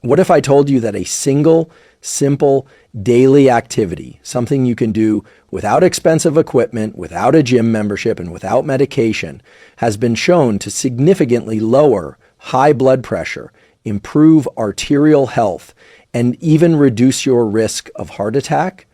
What if I told you that a single, simple daily activity, something you can do without expensive equipment, without a gym membership, and without medication, has been shown to significantly lower high blood pressure, improve arterial health, and even reduce your risk of heart attack?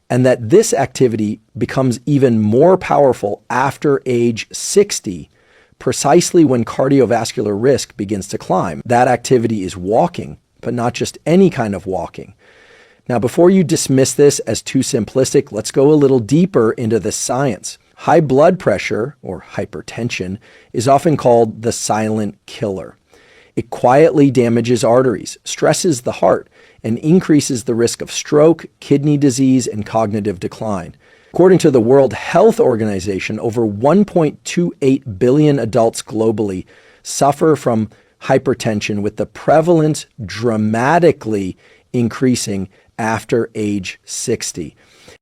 And that this activity becomes even more powerful after age 60, precisely when cardiovascular risk begins to climb. That activity is walking, but not just any kind of walking. Now, before you dismiss this as too simplistic, let's go a little deeper into the science. High blood pressure, or hypertension, is often called the silent killer. It quietly damages arteries, stresses the heart, and increases the risk of stroke, kidney disease, and cognitive decline. According to the World Health Organization, over 1.28 billion adults globally suffer from hypertension, with the prevalence dramatically increasing after age 60.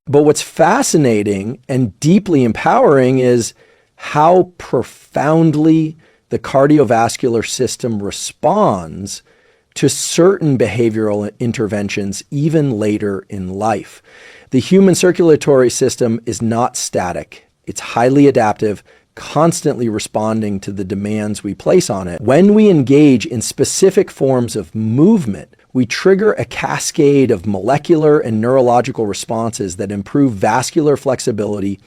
But what's fascinating and deeply empowering is how profoundly the cardiovascular system responds to certain behavioral interventions even later in life. The human circulatory system is not static. It's highly adaptive, constantly responding to the demands we place on it. When we engage in specific forms of movement, we trigger a cascade of molecular and neurological responses that improve vascular flexibility,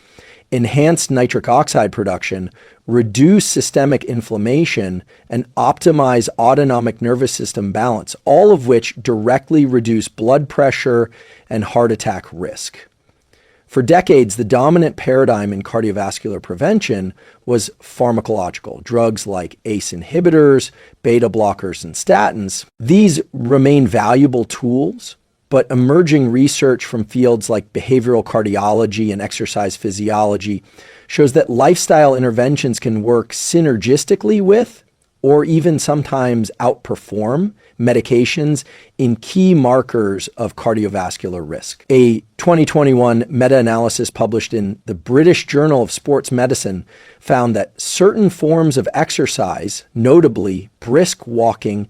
enhance nitric oxide production, reduce systemic inflammation, and optimize autonomic nervous system balance, all of which directly reduce blood pressure and heart attack risk. For decades, the dominant paradigm in cardiovascular prevention was pharmacological. Drugs like ACE inhibitors, beta blockers, and statins. These remain valuable tools, but emerging research from fields like behavioral cardiology and exercise physiology shows that lifestyle interventions can work synergistically with, or even sometimes outperform, medications in key markers of cardiovascular risk. A 2021 meta-analysis published in the British Journal of Sports Medicine found that certain forms of exercise, notably brisk walking,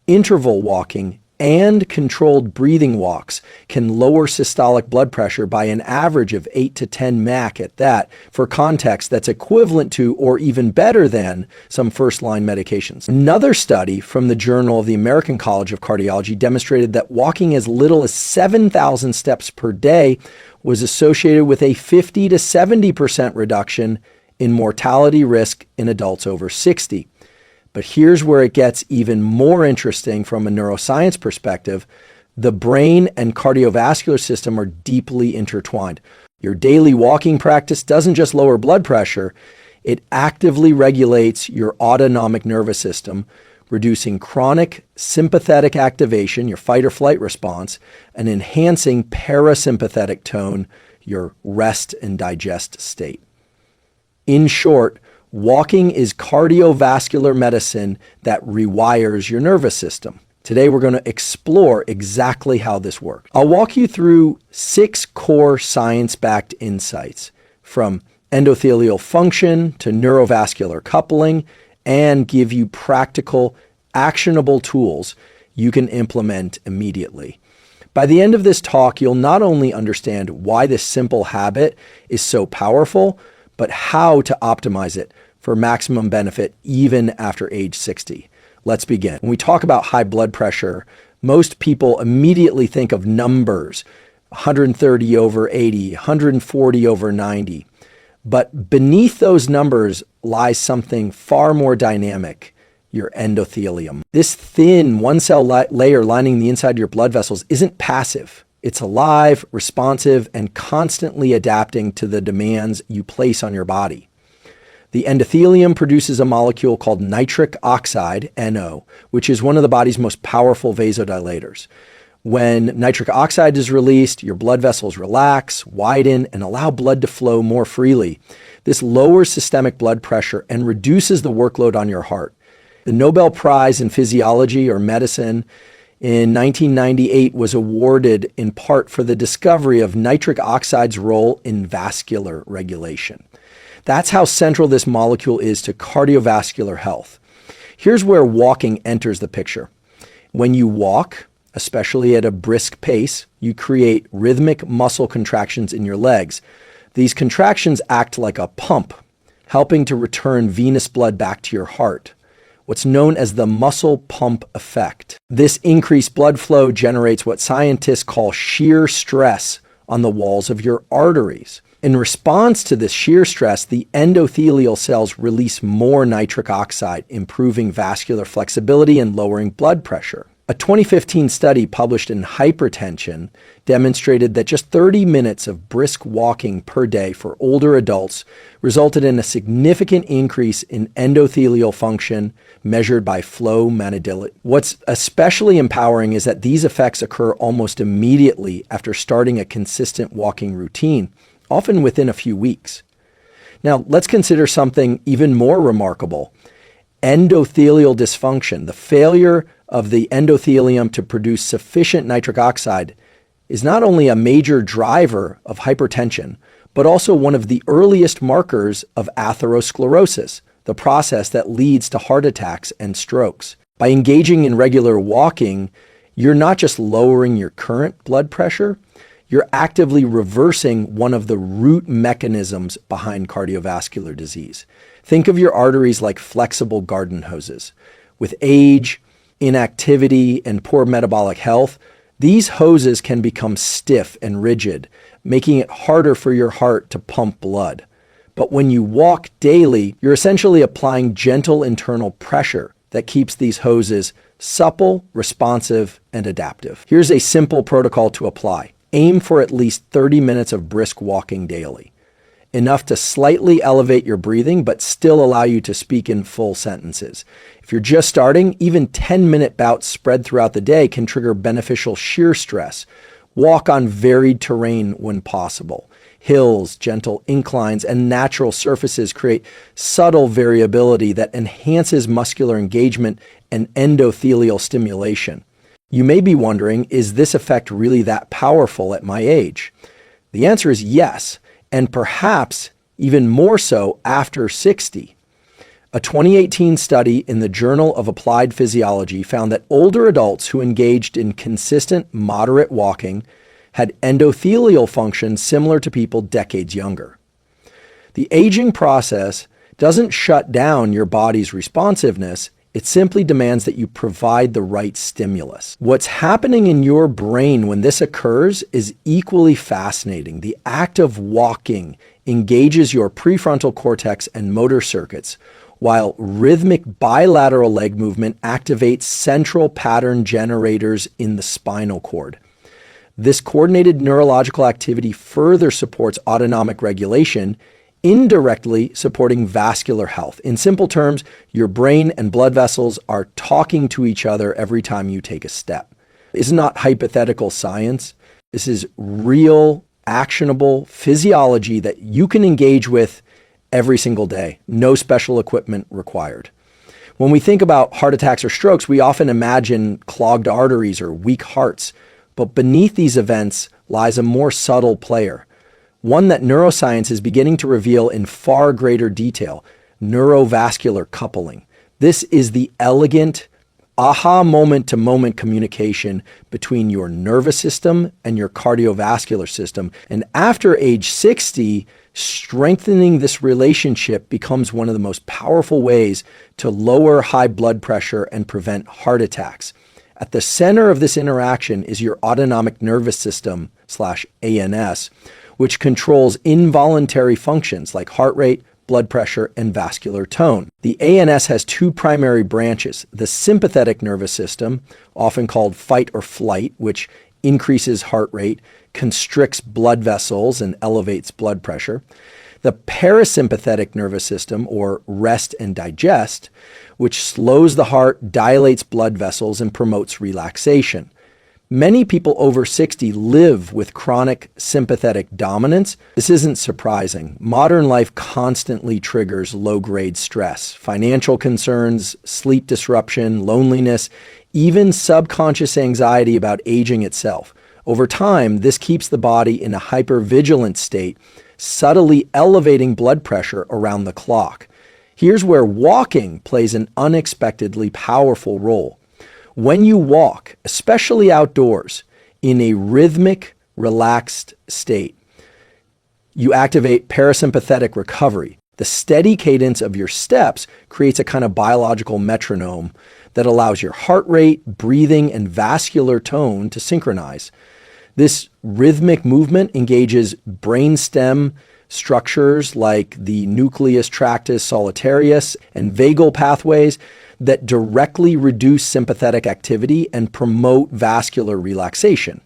interval walking, and controlled breathing walks, can lower systolic blood pressure by an average of 8 to 10 Mac at that. For context, that's equivalent to or even better than some first-line medications. Another study from the Journal of the American College of Cardiology demonstrated that walking as little as 7,000 steps per day was associated with a 50 to 70% reduction in mortality risk in adults over 60. But here's where it gets even more interesting from a neuroscience perspective. The brain and cardiovascular system are deeply intertwined. Your daily walking practice doesn't just lower blood pressure, it actively regulates your autonomic nervous system, reducing chronic sympathetic activation, your fight or flight response, and enhancing parasympathetic tone, your rest and digest state. In short, walking is cardiovascular medicine that rewires your nervous system. Today, we're going to explore exactly how this works. I'll walk you through 6 core science-backed insights, from endothelial function to neurovascular coupling, and give you practical, actionable tools you can implement immediately. By the end of this talk, you'll not only understand why this simple habit is so powerful, but how to optimize it for maximum benefit even after age 60. Let's begin. When we talk about high blood pressure, most people immediately think of numbers, 130 over 80, 140 over 90. But beneath those numbers lies something far more dynamic, your endothelium. This thin one-cell layer lining the inside of your blood vessels isn't passive. It's alive, responsive, and constantly adapting to the demands you place on your body. The endothelium produces a molecule called nitric oxide, NO, which is one of the body's most powerful vasodilators. When nitric oxide is released, your blood vessels relax, widen, and allow blood to flow more freely. This lowers systemic blood pressure and reduces the workload on your heart. The Nobel Prize in Physiology or Medicine in 1998 was awarded in part for the discovery of nitric oxide's role in vascular regulation. That's how central this molecule is to cardiovascular health. Here's where walking enters the picture. When you walk, especially at a brisk pace, you create rhythmic muscle contractions in your legs. These contractions act like a pump, helping to return venous blood back to your heart, what's known as the muscle pump effect. This increased blood flow generates what scientists call shear stress on the walls of your arteries. In response to this shear stress, the endothelial cells release more nitric oxide, improving vascular flexibility and lowering blood pressure. A 2015 study published in Hypertension demonstrated that just 30 minutes of brisk walking per day for older adults resulted in a significant increase in endothelial function measured by flow manodyl. What's especially empowering is that these effects occur almost immediately after starting a consistent walking routine, often within a few weeks. Now, let's consider something even more remarkable. Endothelial dysfunction, the failure of the endothelium to produce sufficient nitric oxide, is not only a major driver of hypertension, but also one of the earliest markers of atherosclerosis, the process that leads to heart attacks and strokes. By engaging in regular walking, you're not just lowering your current blood pressure, you're actively reversing one of the root mechanisms behind cardiovascular disease. Think of your arteries like flexible garden hoses. With age, inactivity, and poor metabolic health, these hoses can become stiff and rigid, making it harder for your heart to pump blood. But when you walk daily, you're essentially applying gentle internal pressure that keeps these hoses supple, responsive, and adaptive. Here's a simple protocol to apply. Aim for at least 30 minutes of brisk walking daily. Enough to slightly elevate your breathing, but still allow you to speak in full sentences. If you're just starting, even 10-minute bouts spread throughout the day can trigger beneficial shear stress. Walk on varied terrain when possible. Hills, gentle inclines, and natural surfaces create subtle variability that enhances muscular engagement and endothelial stimulation. You may be wondering, is this effect really that powerful at my age? The answer is yes, and perhaps even more so after 60. A 2018 study in the Journal of Applied Physiology found that older adults who engaged in consistent, moderate walking had endothelial function similar to people decades younger. The aging process doesn't shut down your body's responsiveness. It simply demands that you provide the right stimulus. What's happening in your brain when this occurs is equally fascinating. The act of walking engages your prefrontal cortex and motor circuits, while rhythmic bilateral leg movement activates central pattern generators in the spinal cord. This coordinated neurological activity further supports autonomic regulation, indirectly supporting vascular health. In simple terms, your brain and blood vessels are talking to each other every time you take a step. This is not hypothetical science. This is real, actionable physiology that you can engage with every single day. No special equipment required. When we think about heart attacks or strokes, we often imagine clogged arteries or weak hearts. But beneath these events lies a more subtle player, one that neuroscience is beginning to reveal in far greater detail: neurovascular coupling. This is the elegant aha moment-to-moment communication between your nervous system and your cardiovascular system. And after age 60, strengthening this relationship becomes one of the most powerful ways to lower high blood pressure and prevent heart attacks. At the center of this interaction is your autonomic nervous system /ANS, which controls involuntary functions like heart rate, blood pressure, and vascular tone. The ANS has two primary branches: the sympathetic nervous system, often called fight or flight, which increases heart rate, constricts blood vessels, and elevates blood pressure; the parasympathetic nervous system, or rest and digest, which slows the heart, dilates blood vessels, and promotes relaxation. Many people over 60 live with chronic sympathetic dominance. This isn't surprising. Modern life constantly triggers low-grade stress, financial concerns, sleep disruption, loneliness, even subconscious anxiety about aging itself. Over time, this keeps the body in a hypervigilant state, subtly elevating blood pressure around the clock. Here's where walking plays an unexpectedly powerful role. When you walk, especially outdoors, in a rhythmic, relaxed state, you activate parasympathetic recovery. The steady cadence of your steps creates a kind of biological metronome that allows your heart rate, breathing, and vascular tone to synchronize. This rhythmic movement engages brainstem structures like the nucleus tractus solitarius and vagal pathways that directly reduce sympathetic activity and promote vascular relaxation.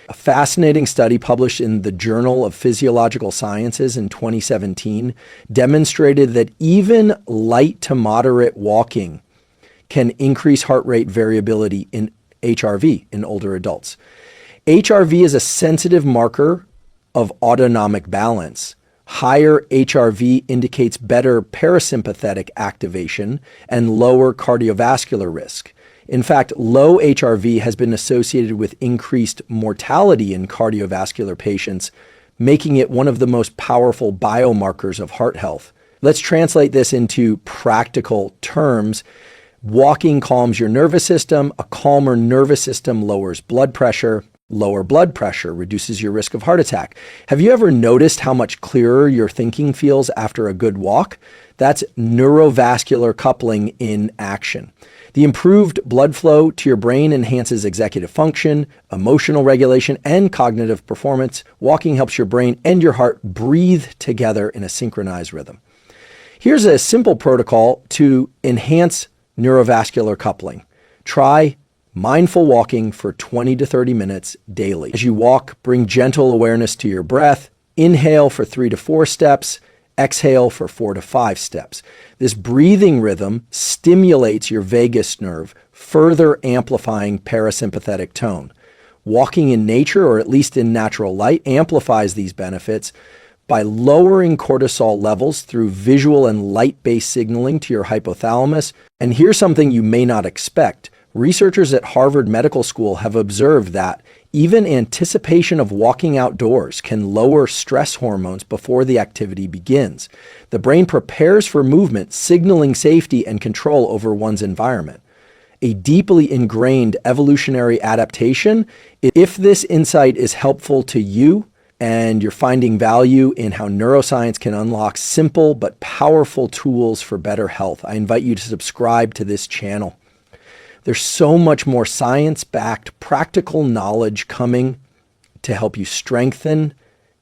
A fascinating study published in the Journal of Physiological Sciences in 2017 demonstrated that even light to moderate walking can increase heart rate variability in HRV in older adults. HRV is a sensitive marker of autonomic balance. Higher HRV indicates better parasympathetic activation and lower cardiovascular risk. In fact, low HRV has been associated with increased mortality in cardiovascular patients, making it one of the most powerful biomarkers of heart health. Let's translate this into practical terms. Walking calms your nervous system. A calmer nervous system lowers blood pressure. Lower blood pressure reduces your risk of heart attack. Have you ever noticed how much clearer your thinking feels after a good walk? That's neurovascular coupling in action. The improved blood flow to your brain enhances executive function, emotional regulation, and cognitive performance. Walking helps your brain and your heart breathe together in a synchronized rhythm. Here's a simple protocol to enhance neurovascular coupling. Try mindful walking for 20 to 30 minutes daily. As you walk, bring gentle awareness to your breath. Inhale for 3 to 4 steps. Exhale for 4 to 5 steps. This breathing rhythm stimulates your vagus nerve, further amplifying parasympathetic tone. Walking in nature, or at least in natural light, amplifies these benefits by lowering cortisol levels through visual and light-based signaling to your hypothalamus. And here's something you may not expect. Researchers at Harvard Medical School have observed that even anticipation of walking outdoors can lower stress hormones before the activity begins. The brain prepares for movement, signaling safety and control over one's environment. A deeply ingrained evolutionary adaptation. If this insight is helpful to you and you're finding value in how neuroscience can unlock simple but powerful tools for better health, I invite you to subscribe to this channel. There's so much more science-backed, practical knowledge coming to help you strengthen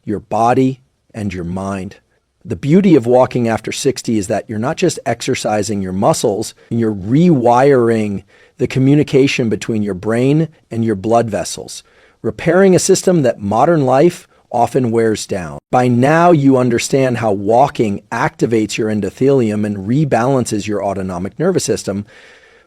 your body and your mind. The beauty of walking after 60 is that you're not just exercising your muscles, you're rewiring the communication between your brain and your blood vessels, repairing a system that modern life often wears down. By now, you understand how walking activates your endothelium and rebalances your autonomic nervous system.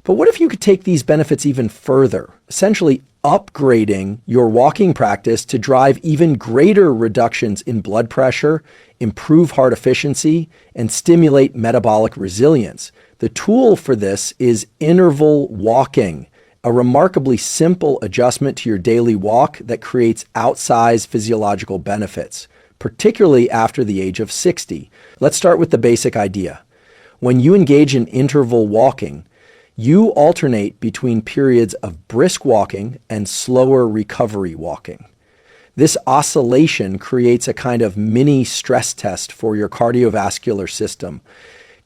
But what if you could take these benefits even further, essentially upgrading your walking practice to drive even greater reductions in blood pressure, improve heart efficiency, and stimulate metabolic resilience? The tool for this is interval walking, a remarkably simple adjustment to your daily walk that creates outsized physiological benefits, particularly after the age of 60. Let's start with the basic idea. When you engage in interval walking, you alternate between periods of brisk walking and slower recovery walking. This oscillation creates a kind of mini stress test for your cardiovascular system,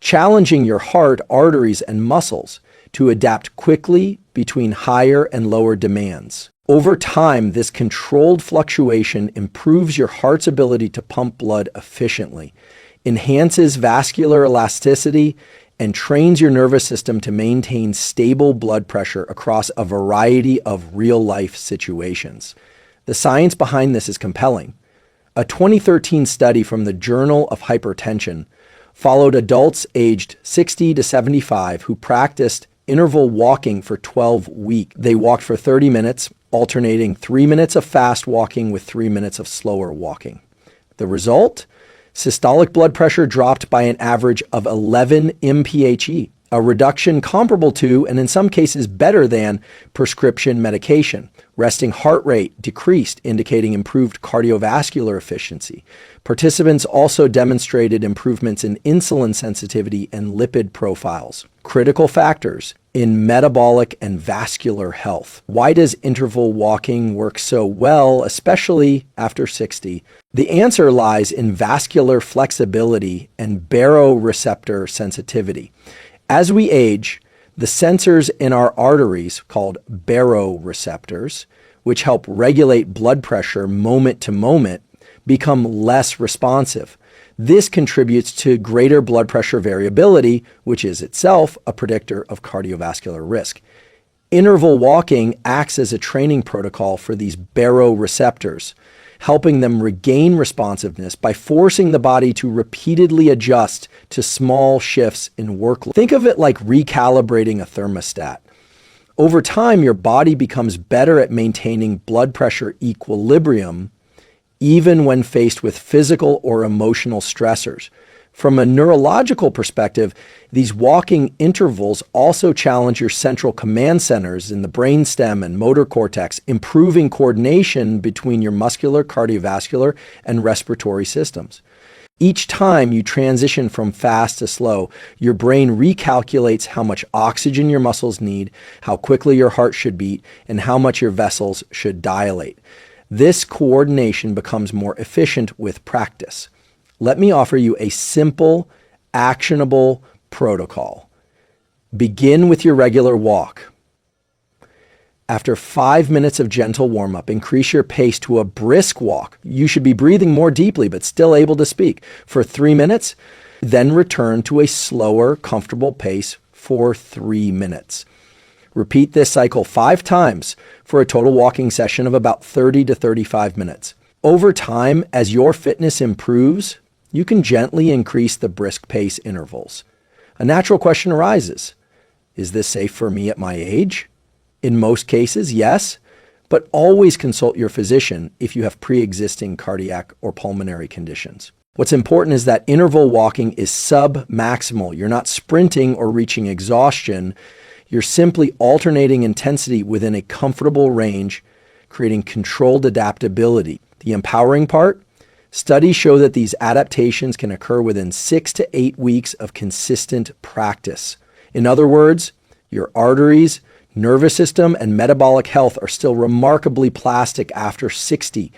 challenging your heart, arteries, and muscles to adapt quickly between higher and lower demands. Over time, this controlled fluctuation improves your heart's ability to pump blood efficiently, enhances vascular elasticity, and trains your nervous system to maintain stable blood pressure across a variety of real-life situations. The science behind this is compelling. A 2013 study from the Journal of Hypertension followed adults aged 60 to 75 who practiced interval walking for 12 weeks. They walked for 30 minutes, alternating 3 minutes of fast walking with 3 minutes of slower walking. The result? Systolic blood pressure dropped by an average of 11 mphe, a reduction comparable to, and in some cases better than, prescription medication. Resting heart rate decreased, indicating improved cardiovascular efficiency. Participants also demonstrated improvements in insulin sensitivity and lipid profiles. Critical factors: in metabolic and vascular health. Why does interval walking work so well, especially after 60? The answer lies in vascular flexibility and baroreceptor sensitivity. As we age, the sensors in our arteries, called baroreceptors, which help regulate blood pressure moment to moment, become less responsive. This contributes to greater blood pressure variability, which is itself a predictor of cardiovascular risk. Interval walking acts as a training protocol for these baroreceptors, helping them regain responsiveness by forcing the body to repeatedly adjust to small shifts in workload. Think of it like recalibrating a thermostat. Over time, your body becomes better at maintaining blood pressure equilibrium, even when faced with physical or emotional stressors. From a neurological perspective, these walking intervals also challenge your central command centers in the brainstem and motor cortex, improving coordination between your muscular, cardiovascular, and respiratory systems. Each time you transition from fast to slow, your brain recalculates how much oxygen your muscles need, how quickly your heart should beat, and how much your vessels should dilate. This coordination becomes more efficient with practice. Let me offer you a simple, actionable protocol. Begin with your regular walk. After 5 minutes of gentle warm-up, increase your pace to a brisk walk. You should be breathing more deeply, but still able to speak. For 3 minutes, then return to a slower, comfortable pace for 3 minutes. Repeat this cycle 5 times for a total walking session of about 30 to 35 minutes. Over time, as your fitness improves, you can gently increase the brisk pace intervals. A natural question arises. Is this safe for me at my age? In most cases, yes, but always consult your physician if you have pre-existing cardiac or pulmonary conditions. What's important is that interval walking is sub-maximal. You're not sprinting or reaching exhaustion. You're simply alternating intensity within a comfortable range, creating controlled adaptability. The empowering part? Studies show that these adaptations can occur within 6 to 8 weeks of consistent practice. In other words, your arteries, nervous system, and metabolic health are still remarkably plastic after 60,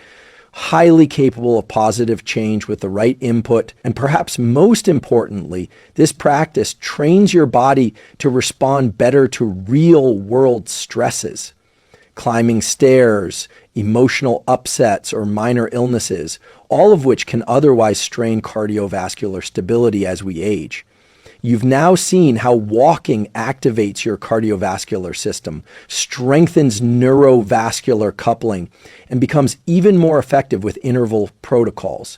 highly capable of positive change with the right input. And perhaps most importantly, this practice trains your body to respond better to real-world stresses. Climbing stairs, emotional upsets, or minor illnesses, all of which can otherwise strain cardiovascular stability as we age. You've now seen how walking activates your cardiovascular system, strengthens neurovascular coupling, and becomes even more effective with interval protocols.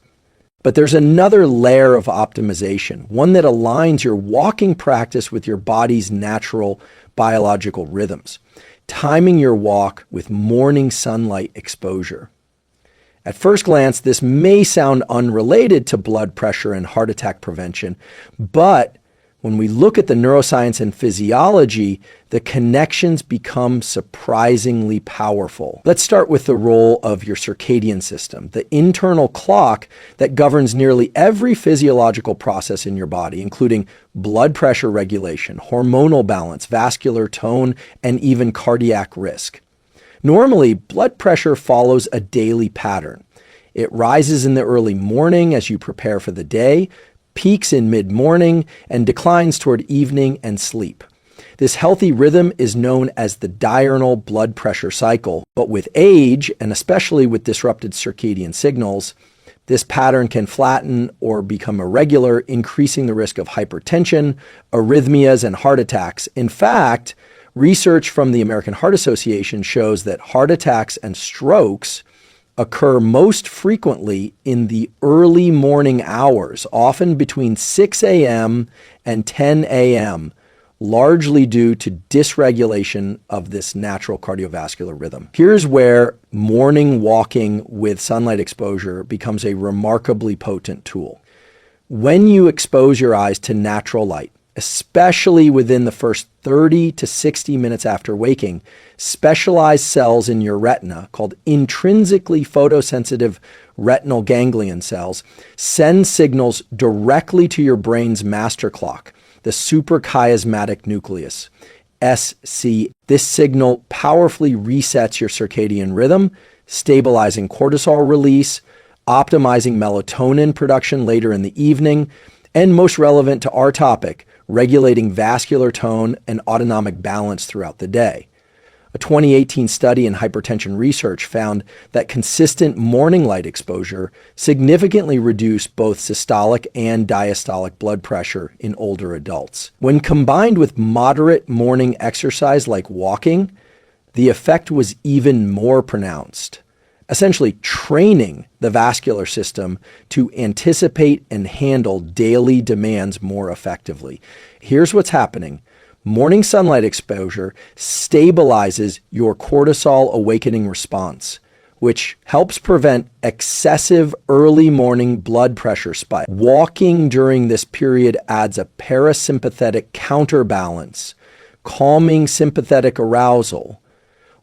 But there's another layer of optimization, one that aligns your walking practice with your body's natural biological rhythms, timing your walk with morning sunlight exposure. At first glance, this may sound unrelated to blood pressure and heart attack prevention, but when we look at the neuroscience and physiology, the connections become surprisingly powerful. Let's start with the role of your circadian system, the internal clock that governs nearly every physiological process in your body, including blood pressure regulation, hormonal balance, vascular tone, and even cardiac risk. Normally, blood pressure follows a daily pattern. It rises in the early morning as you prepare for the day, peaks in mid-morning, and declines toward evening and sleep. This healthy rhythm is known as the diurnal blood pressure cycle, but with age, and especially with disrupted circadian signals, this pattern can flatten or become irregular, increasing the risk of hypertension, arrhythmias, and heart attacks. In fact, research from the American Heart Association shows that heart attacks and strokes occur most frequently in the early morning hours, often between 6 a.m. and 10 a.m., largely due to dysregulation of this natural cardiovascular rhythm. Here's where morning walking with sunlight exposure becomes a remarkably potent tool. When you expose your eyes to natural light, especially within the first 30 to 60 minutes after waking, specialized cells in your retina, called intrinsically photosensitive retinal ganglion cells, send signals directly to your brain's master clock, the suprachiasmatic nucleus. SC. This signal powerfully resets your circadian rhythm, stabilizing cortisol release, optimizing melatonin production later in the evening, and most relevant to our topic, regulating vascular tone and autonomic balance throughout the day. A 2018 study in hypertension research found that consistent morning light exposure significantly reduced both systolic and diastolic blood pressure in older adults. When combined with moderate morning exercise like walking, the effect was even more pronounced, essentially training the vascular system to anticipate and handle daily demands more effectively. Here's what's happening. Morning sunlight exposure stabilizes your cortisol awakening response, which helps prevent excessive early morning blood pressure spikes. Walking during this period adds a parasympathetic counterbalance, calming sympathetic arousal,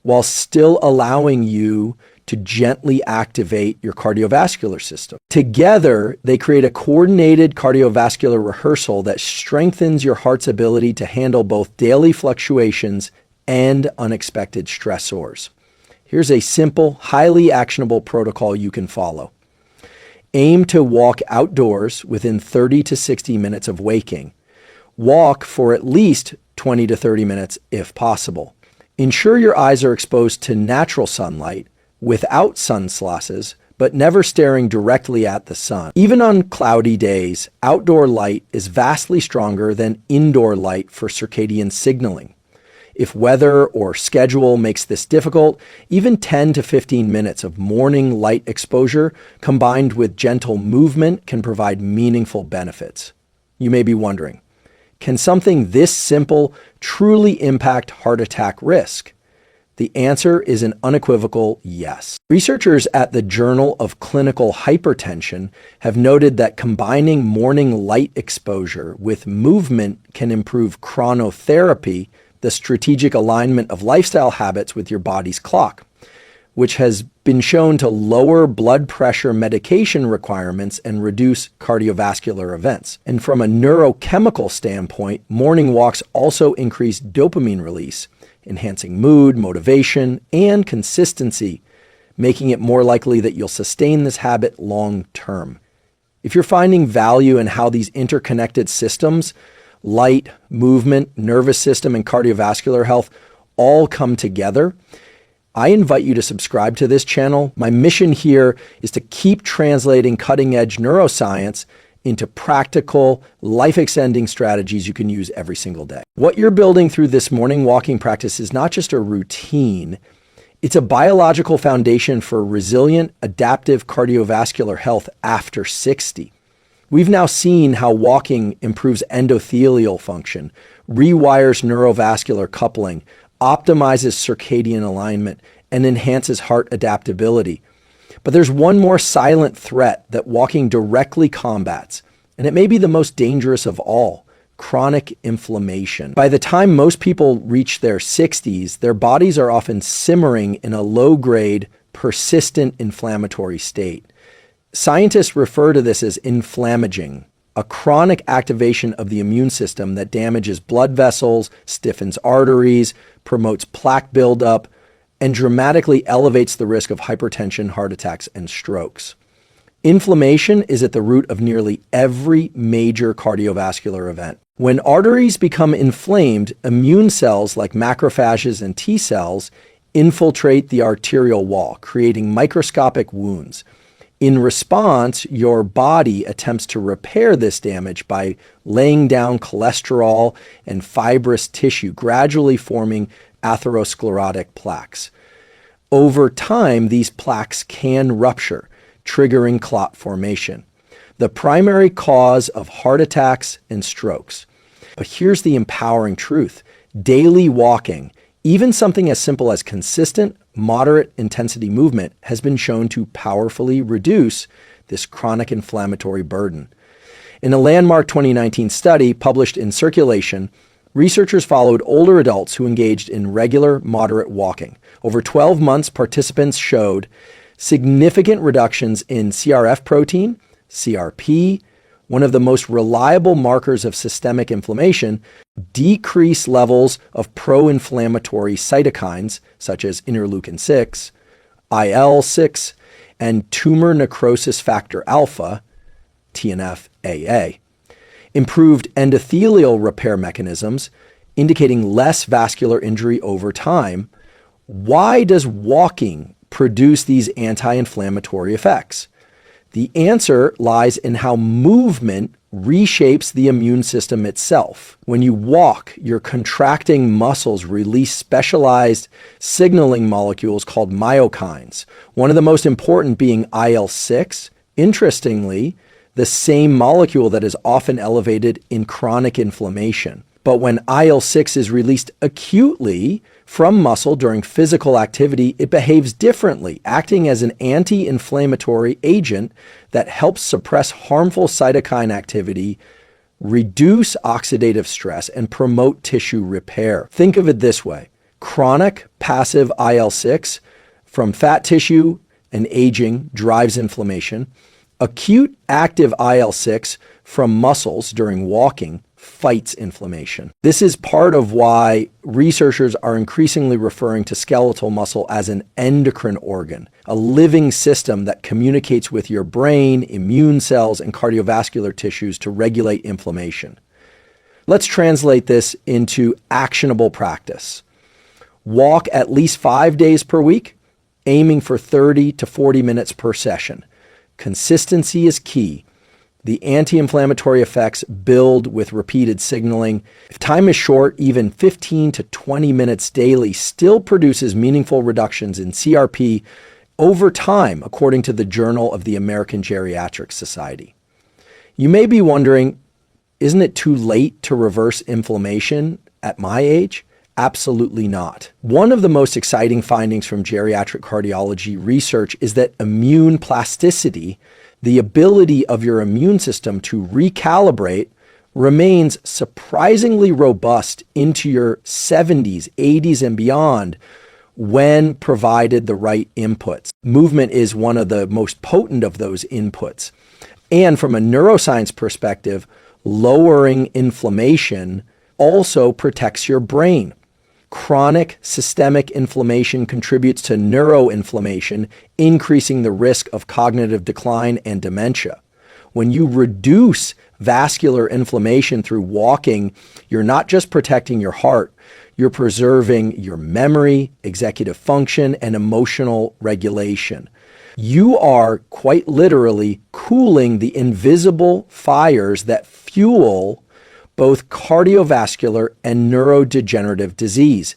while still allowing you to gently activate your cardiovascular system. Together, they create a coordinated cardiovascular rehearsal that strengthens your heart's ability to handle both daily fluctuations and unexpected stressors. Here's a simple, highly actionable protocol you can follow. Aim to walk outdoors within 30 to 60 minutes of waking. Walk for at least 20 to 30 minutes if possible. Ensure your eyes are exposed to natural sunlight without sunglasses, but never staring directly at the sun. Even on cloudy days, outdoor light is vastly stronger than indoor light for circadian signaling. If weather or schedule makes this difficult, even 10 to 15 minutes of morning light exposure combined with gentle movement can provide meaningful benefits. You may be wondering, can something this simple truly impact heart attack risk? The answer is an unequivocal yes. Researchers at the Journal of Clinical Hypertension have noted that combining morning light exposure with movement can improve chronotherapy, the strategic alignment of lifestyle habits with your body's clock, which has been shown to lower blood pressure medication requirements and reduce cardiovascular events. And from a neurochemical standpoint, morning walks also increase dopamine release, enhancing mood, motivation, and consistency, making it more likely that you'll sustain this habit long term. If you're finding value in how these interconnected systems, light, movement, nervous system, and cardiovascular health all come together, I invite you to subscribe to this channel. My mission here is to keep translating cutting-edge neuroscience into practical, life-extending strategies you can use every single day. What you're building through this morning walking practice is not just a routine, it's a biological foundation for resilient, adaptive cardiovascular health after 60. We've now seen how walking improves endothelial function, rewires neurovascular coupling, optimizes circadian alignment, and enhances heart adaptability. But there's one more silent threat that walking directly combats, and it may be the most dangerous of all: chronic inflammation. By the time most people reach their 60s, their bodies are often simmering in a low-grade, persistent inflammatory state. Scientists refer to this as inflammaging, a chronic activation of the immune system that damages blood vessels, stiffens arteries, promotes plaque buildup, and dramatically elevates the risk of hypertension, heart attacks, and strokes. Inflammation is at the root of nearly every major cardiovascular event. When arteries become inflamed, immune cells like macrophages and T cells infiltrate the arterial wall, creating microscopic wounds. In response, your body attempts to repair this damage by laying down cholesterol and fibrous tissue, gradually forming atherosclerotic plaques. Over time, these plaques can rupture, triggering clot formation, the primary cause of heart attacks and strokes. But here's the empowering truth. Daily walking, even something as simple as consistent, moderate intensity movement, has been shown to powerfully reduce this chronic inflammatory burden. In a landmark 2019 study published in Circulation, researchers followed older adults who engaged in regular, moderate walking. Over 12 months, participants showed significant reductions in CRF protein, CRP, one of the most reliable markers of systemic inflammation, decrease levels of pro-inflammatory cytokines such as interleukin 6, IL-6, and tumor necrosis factor alpha, TNF-AA. Improved endothelial repair mechanisms, indicating less vascular injury over time. Why does walking produce these anti-inflammatory effects? The answer lies in how movement reshapes the immune system itself. When you walk, your contracting muscles release specialized signaling molecules called myokines, one of the most important being IL-6. Interestingly, the same molecule that is often elevated in chronic inflammation. But when IL-6 is released acutely from muscle during physical activity, it behaves differently, acting as an anti-inflammatory agent that helps suppress harmful cytokine activity, reduce oxidative stress, and promote tissue repair. Think of it this way. Chronic passive IL-6 from fat tissue and aging drives inflammation. Acute active IL-6 from muscles during walking fights inflammation. This is part of why researchers are increasingly referring to skeletal muscle as an endocrine organ, a living system that communicates with your brain, immune cells, and cardiovascular tissues to regulate inflammation. Let's translate this into actionable practice. Walk at least 5 days per week, aiming for 30 to 40 minutes per session. Consistency is key. The anti-inflammatory effects build with repeated signaling. If time is short, even 15 to 20 minutes daily still produces meaningful reductions in CRP over time, according to the Journal of the American Geriatric Society. You may be wondering, isn't it too late to reverse inflammation at my age? Absolutely not. One of the most exciting findings from geriatric cardiology research is that immune plasticity, the ability of your immune system to recalibrate, remains surprisingly robust into your 70s, 80s, and beyond when provided the right inputs. Movement is one of the most potent of those inputs. And from a neuroscience perspective, lowering inflammation also protects your brain. Chronic systemic inflammation contributes to neuroinflammation, increasing the risk of cognitive decline and dementia. When you reduce vascular inflammation through walking, you're not just protecting your heart, you're preserving your memory, executive function, and emotional regulation. You are quite literally cooling the invisible fires that fuel both cardiovascular and neurodegenerative disease.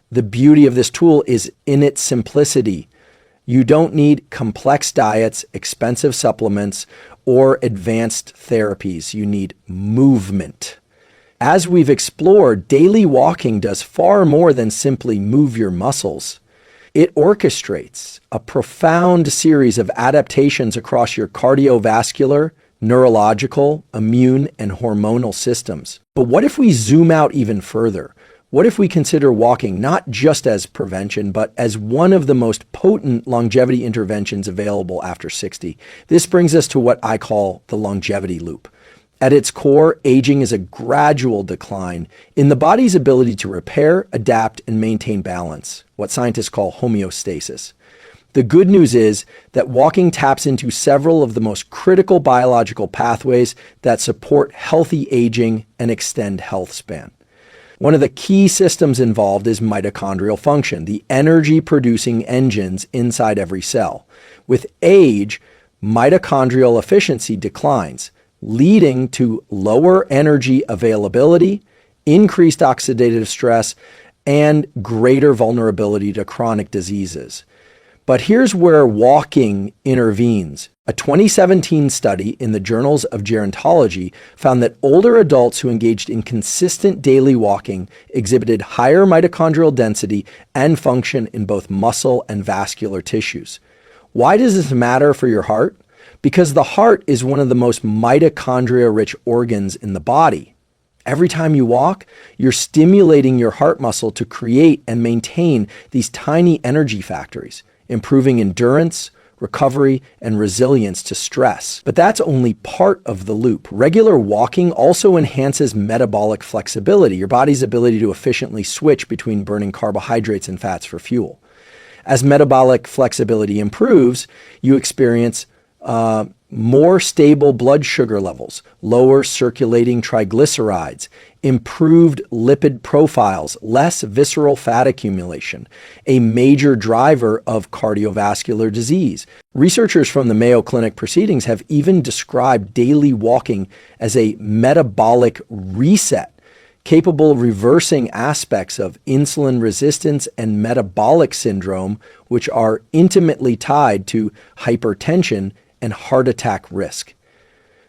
The beauty of this tool is in its simplicity. You don't need complex diets, expensive supplements, or advanced therapies. You need movement. As we've explored, daily walking does far more than simply move your muscles. It orchestrates a profound series of adaptations across your cardiovascular, neurological, immune, and hormonal systems. But what if we zoom out even further? What if we consider walking not just as prevention, but as one of the most potent longevity interventions available after 60? This brings us to what I call the longevity loop. At its core, aging is a gradual decline in the body's ability to repair, adapt, and maintain balance, what scientists call homeostasis. The good news is that walking taps into several of the most critical biological pathways that support healthy aging and extend health span. One of the key systems involved is mitochondrial function, the energy-producing engines inside every cell. With age, mitochondrial efficiency declines, leading to lower energy availability, increased oxidative stress, and greater vulnerability to chronic diseases. But here's where walking intervenes. A 2017 study in the Journals of Gerontology found that older adults who engaged in consistent daily walking exhibited higher mitochondrial density and function in both muscle and vascular tissues. Why does this matter for your heart? Because the heart is one of the most mitochondria-rich organs in the body. Every time you walk, you're stimulating your heart muscle to create and maintain these tiny energy factories, improving endurance, recovery, and resilience to stress. But that's only part of the loop. Regular walking also enhances metabolic flexibility, your body's ability to efficiently switch between burning carbohydrates and fats for fuel. As metabolic flexibility improves, you experience more stable blood sugar levels, lower circulating triglycerides, improved lipid profiles, less visceral fat accumulation, a major driver of cardiovascular disease. Researchers from the Mayo Clinic proceedings have even described daily walking as a metabolic reset, capable of reversing aspects of insulin resistance and metabolic syndrome, which are intimately tied to hypertension and heart attack risk.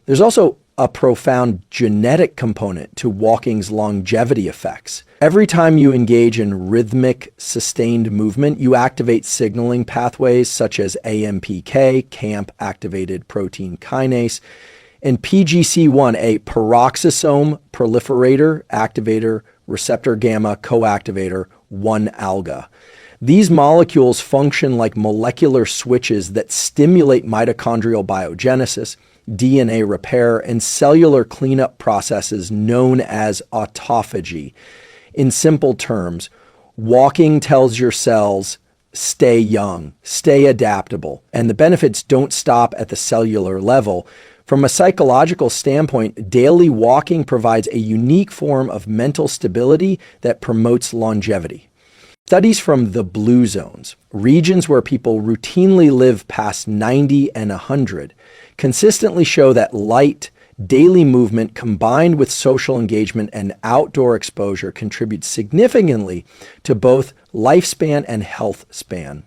There's also a profound genetic component to walking's longevity effects. Every time you engage in rhythmic, sustained movement, you activate signaling pathways such as AMPK, CAMP-activated protein kinase, and PGC1, a peroxisome proliferator activator receptor gamma coactivator 1-alga. These molecules function like molecular switches that stimulate mitochondrial biogenesis, DNA repair, and cellular cleanup processes known as autophagy. In simple terms, walking tells your cells, stay young, stay adaptable, and the benefits don't stop at the cellular level. From a psychological standpoint, daily walking provides a unique form of mental stability that promotes longevity. Studies from the blue zones, regions where people routinely live past 90 and 100, consistently show that light, daily movement combined with social engagement and outdoor exposure contributes significantly to both lifespan and health span.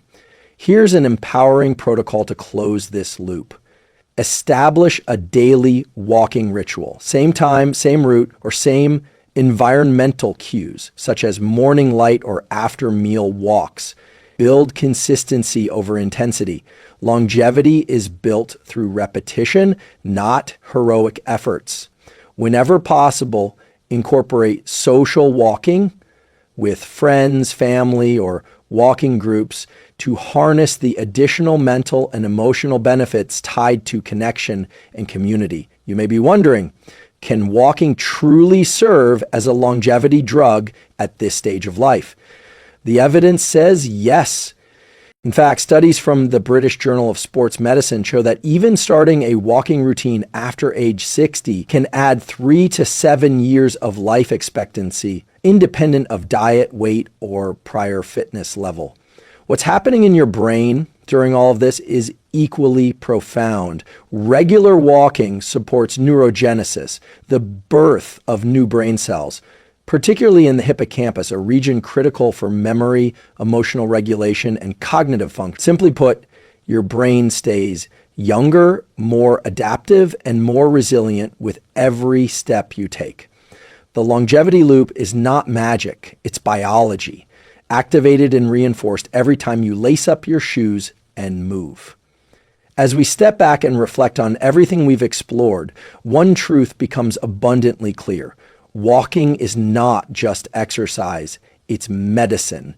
Here's an empowering protocol to close this loop. Establish a daily walking ritual. Same time, same route, or same environmental cues, such as morning light or after meal walks. Build consistency over intensity. Longevity is built through repetition, not heroic efforts. Whenever possible, incorporate social walking with friends, family, or walking groups to harness the additional mental and emotional benefits tied to connection and community. You may be wondering, can walking truly serve as a longevity drug at this stage of life? The evidence says yes. In fact, studies from the British Journal of Sports Medicine show that even starting a walking routine after age 60 can add 3 to 7 years of life expectancy, independent of diet, weight, or prior fitness level. What's happening in your brain during all of this is equally profound. Regular walking supports neurogenesis, the birth of new brain cells, particularly in the hippocampus, a region critical for memory, emotional regulation, and cognitive function. Simply put, your brain stays younger, more adaptive, and more resilient with every step you take. The longevity loop is not magic, it's biology, activated and reinforced every time you lace up your shoes and move. As we step back and reflect on everything we've explored, one truth becomes abundantly clear. Walking is not just exercise, it's medicine.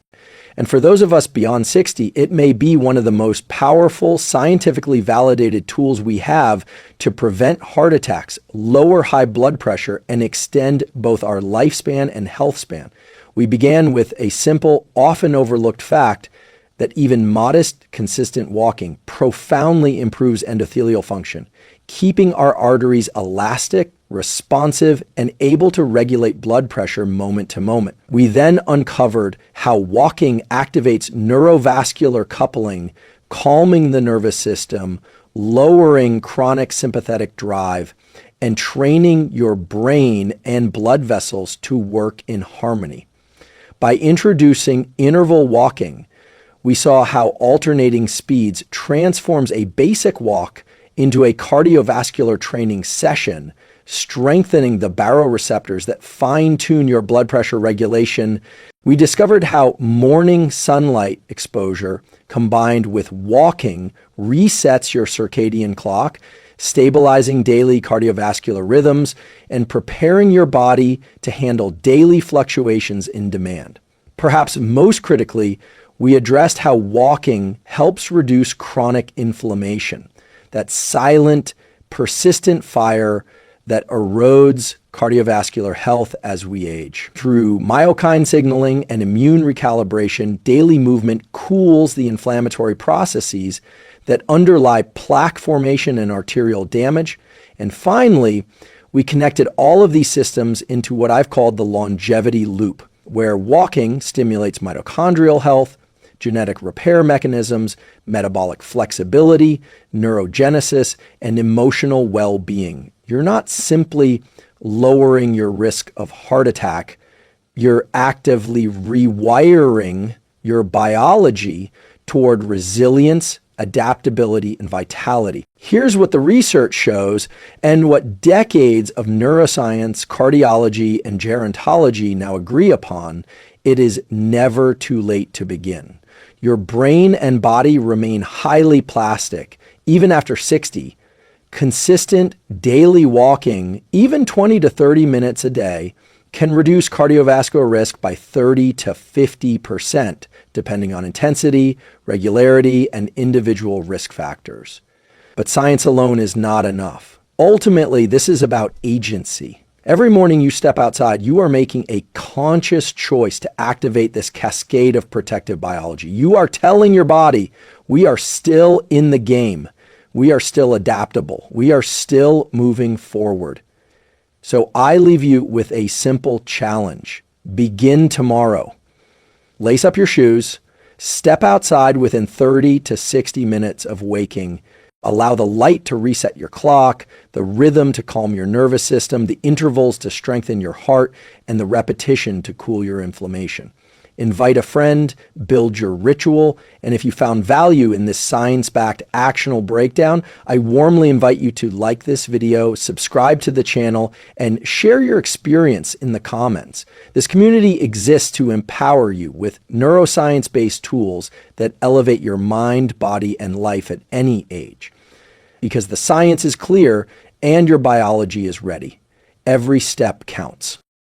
And for those of us beyond 60, it may be one of the most powerful, scientifically validated tools we have to prevent heart attacks, lower high blood pressure, and extend both our lifespan and health span. We began with a simple, often overlooked fact that even modest, consistent walking profoundly improves endothelial function, keeping our arteries elastic, responsive, and able to regulate blood pressure moment to moment. We then uncovered how walking activates neurovascular coupling, calming the nervous system, lowering chronic sympathetic drive, and training your brain and blood vessels to work in harmony. By introducing interval walking, we saw how alternating speeds transforms a basic walk into a cardiovascular training session, strengthening the baroreceptors that fine-tune your blood pressure regulation. We discovered how morning sunlight exposure combined with walking resets your circadian clock, stabilizing daily cardiovascular rhythms and preparing your body to handle daily fluctuations in demand. Perhaps most critically, We addressed how walking helps reduce chronic inflammation, that silent, persistent fire that erodes cardiovascular health as we age. Through myokine signaling and immune recalibration, daily movement cools the inflammatory processes that underlie plaque formation and arterial damage. And finally, we connected all of these systems into what I've called the longevity loop, where walking stimulates mitochondrial health, genetic repair mechanisms, metabolic flexibility, neurogenesis, and emotional well-being. You're not simply lowering your risk of heart attack, you're actively rewiring your biology toward resilience, adaptability, and vitality. Here's what the research shows and what decades of neuroscience, cardiology, and gerontology now agree upon. It is never too late to begin. Your brain and body remain highly plastic, even after 60. Consistent daily walking, even 20 to 30 minutes a day, can reduce cardiovascular risk by 30 to 50%, depending on intensity, regularity, and individual risk factors. But science alone is not enough. Ultimately, this is about agency. Every morning you step outside, you are making a conscious choice to activate this cascade of protective biology. You are telling your body, we are still in the game. We are still adaptable. We are still moving forward. So I leave you with a simple challenge. Begin tomorrow. Lace up your shoes, step outside within 30 to 60 minutes of waking. Allow the light to reset your clock, the rhythm to calm your nervous system, the intervals to strengthen your heart, and the repetition to cool your inflammation. Invite a friend, build your ritual, and if you found value in this science-backed actionable breakdown, I warmly invite you to like this video, subscribe to the channel, and share your experience in the comments. This community exists to empower you with neuroscience-based tools that elevate your mind, body, and life at any age. Because the science is clear and your biology is ready. Every step counts.